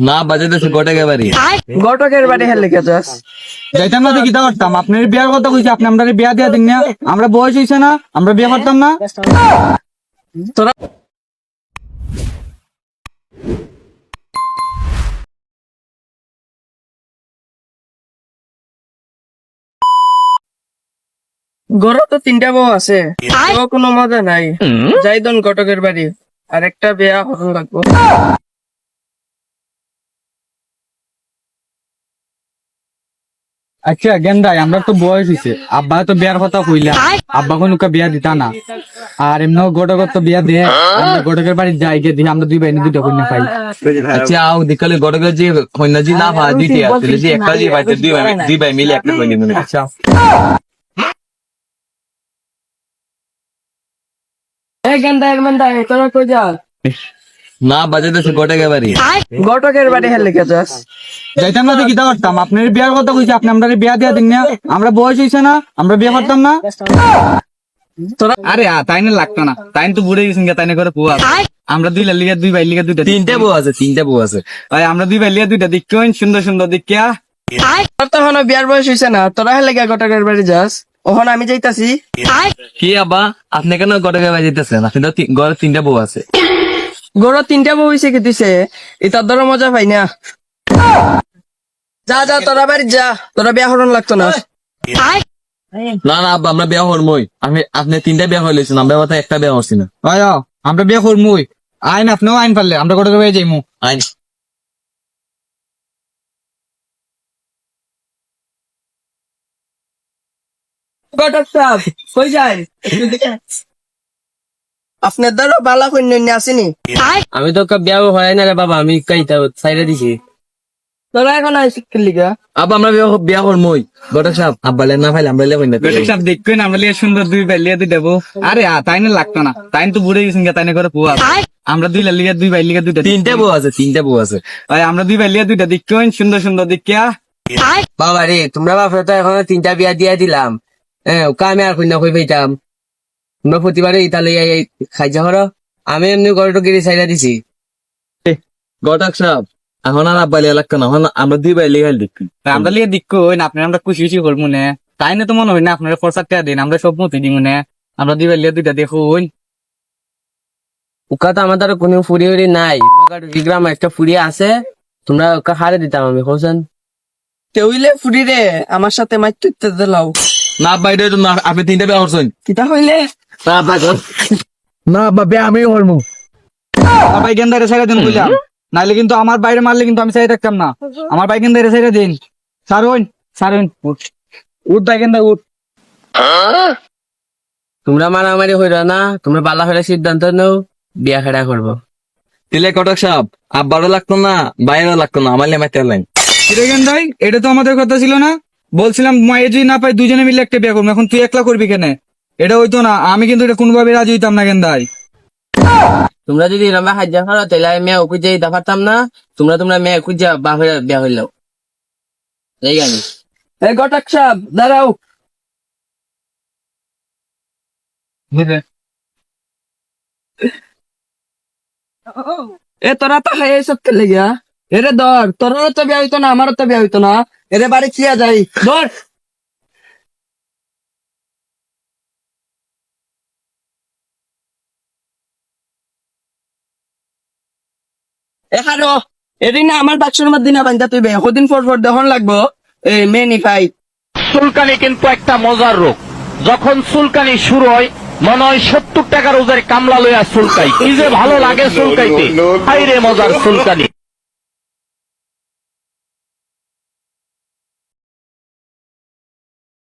না বাজাইতেছে ঘটকের বাড়ি। ঘটকের বাড়ি হেলে কে যাস? যাইতাম না তো কিতা করতাম? আপনার বিয়ার কথা কইছি, আপনি আমরা বিয়া দিয়া দিন না। আমরা বয়স হইছে না, আমরা বিয়া করতাম না। তোরা গরু তো 3টা বউ আছে, তো কোনো মজা নাই। যাই দন ঘটকের বাড়ি, আর একটা বিয়া হরণ লাগবো। আচ্ছা গেন্দাই, আমরা তো বয়স হইছে, আব্বা তো বিয়ার কথা কইলা, আব্বা কোনো বিয়া দিতা না। আর এমনি ঘটকের তো বিয়া দিয়ে, আমরা ঘটকের বাড়ি যাই গিয়ে দিই, আমরা দুই ভাই দুইটা কন্যা পাই। আচ্ছা আও দেখালে ঘটকের যে কন্যা জি না পায় দুইটি আছে, যে একটা জি পাইতে দুই ভাই মিলে একটা কন্যা দিবেন। আচ্ছা তোরা কই যা? না বাজাইতেছে ঘটকের বাড়ি। ঘটকের বাড়ি হেলে কে যাস? যাইতাম না তো কিতা করতাম? আপনার বিয়ার কথা কইছি, আপনি আমরা বিয়া দিয়া দিন না। আমরা বয়স হইছে না, আমরা বিয়া করতাম না। তোরা আরে তাই না লাগতো না, তাই তো বুড়ে গেছেন, তাই না করে পুয়া। আমরা দুই লিগা দুই ভাই লিগা দুইটা তিনটে বউ আছে, তিনটে বউ আছে। ভাই, আমরা দুই ভাই লিগা দুইটা দেখতে সুন্দর সুন্দর দেখিয়া। তোর তো এখনো বিয়ার বয়স হইছে না, তোরা হেলে কে ঘটকের বাড়ি যাস? ওখানে আমি যাইতাছি। কি আব্বা আপনি কেন ঘটকের বাড়ি যেতেছেন? আপনি তো ঘরে তিনটা বউ আছে। গরু 3টা বউ হইছে কি দিছে, এটার ধরো মজা পাই না। যা যা তোরা বাড়ি যা, তোরা বিয়া হরণ লাগতো না। না না আব্বা আমরা বিয়া হরমই। আপনি তিনটা বিয়া হইলেছেন, আমরা মাথায় একটা বিয়া হচ্ছি না। ভাই আমরা বিয়া করমুই, আইন আপনিও আইন পারলে আমরা ঘটকের বাড়ি যাইমু। আইন ঘটক সাহেব কই যায়? আপনার দ্বারা বালা কন্যা আসেনি? আমি তো বিয়া হয় না রে বাবা, আমি কাইটা সাইডে দিছি। তোরা এখন আইসি লিগা? আব্বা আমরা বিয়া হরমই। ঘটক সাহেব আব্বা না ফাইলে আমরা লেবেন না। ঘটক সাহেব দেখবেন আমরা লিয়ে সুন্দর দুই ভাই লিয়া দুই দেবো। আরে তাই না লাগতো না, তাই তো বুড়ে গেছেন, তাই না করে পুয়া। আমরা দুই লিগা দুই ভাই লিগা দুইটা তিনটে বউ আছে, তিনটে বউ আছে। ভাই, আমরা দুই ভাই লিয়া দুইটা দেখবেন সুন্দর সুন্দর দেখিয়া। বাবা রে তোমরা বাপরে তো এখন 3টা বিয়া দিয়া দিলাম। ওকা আমি আর কন্যা কই পাইতাম। তোমরা প্রতিবারে ইতালে খাই যা করো, আমি এমনি গড়টো গিরি সাইডা দিছি। ঘটক সাহেব এখন আর আব্বা লিয়া লাগতো না, এখন আমরা দুই ভাই লিগাই দেখি। আমরা লিয়ে দেখবেন, আপনি আমরা খুশি খুশি করবো না। তাই না তো মনে হয় না আপনার খরচা দিন, আমরা সব মতি দিব না। আমরা দুই ভাই লিয়া দুইটা দেখুন। ওকা তো আমাদের কোনো ফুরি উড়ি নাই, গ্রাম একটা ফুরি আছে, তোমরা ওকা হারে দিতাম আমি কোসেন। তেউইলে ফুরি রে আমার সাথে মাইর তুইতে দিলাও। না বাইরে তো না, আপনি 3টা বিয়া করছেন। কিতা হইলে? না আব্বা আমি হরমু। ভাই গেন্দারে ছেড়ে দিন বুঝলাম, নাইলে কিন্তু আমার বাইরে মারলে কিন্তু আমি চাই থাকতাম না। আমার ভাই গেন্দারে ছেড়ে দিন। সারুন সারুন, উঠ ভাই গেন্দা উঠ। তোমরা মারামারি হইরা না, তোমরা বালা হইরা সিদ্ধান্ত নাও, বিয়া খেড়া করবো। তিলে কটক সাহেব আব্বারও লাগতো না, বাইরেও লাগতো না, আমার লেমাইতে লাইন। কিরে গেন্দাই, এটা তো আমাদের কথা ছিল না? বলছিলাম মায়ের যদি না পাই দুজনে মিলে একটা বিয়ে করবো, এখন তুই একলা করবি কেন? এটা হইতো না, আমি কিন্তু এটা কোনোভাবে রাজি হইতাম না গেন্দাই। তোমরা যদি এরম সাহায্য করো তাহলে আমি মেয়ে খুঁজে দিতে পারতাম না। তোমরা মেয়ে খুঁজে বাপের বিয়া হইলেও এই আমি। এই ঘটক সাহেব দাঁড়াও। এ তোরা তো হাই সব কে লেগা? এরে ধর, তোরও তো বিয়া হইতো না, আমারও তো বিয়া হইতো না। এরে বাড়ি চিয়া যাই, ধর। এখানো এদিন না আমার বাক্সের মধ্যে না বান্ধা তুই কদিন পর পর দহন লাগবো এই মেনিফাই। চুলকানি কিন্তু একটা মজার রোগ। যখন চুলকানি শুরু হয় মনে হয় 70 টাকার ওজের কামলা লইয়া চুলকাই, কি যে ভালো লাগে চুলকাইতে। হাই রে মজার চুলকানি।